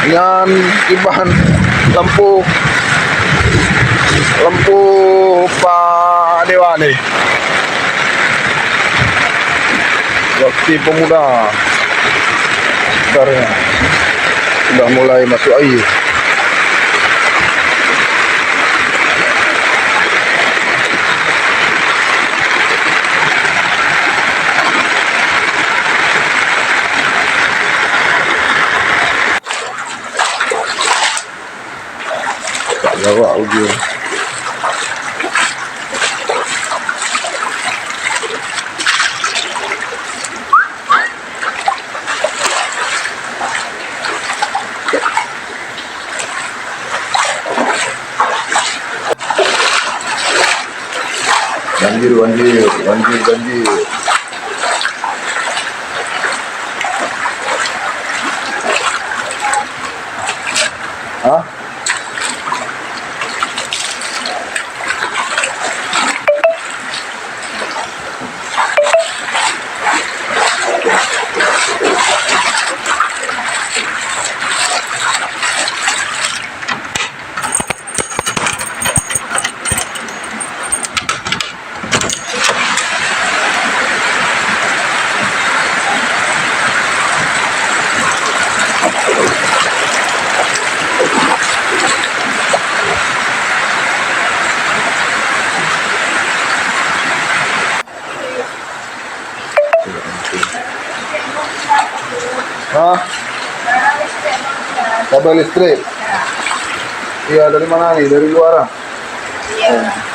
dengan kibahan lampu Pak Dewa nih. Bakti Pemuda sekarang sudah mulai masuk air. Tak jawab audio. Banjir. Hah? Hah? Kabel listrik? Iya, dari mana nih? Dari luar? Iya.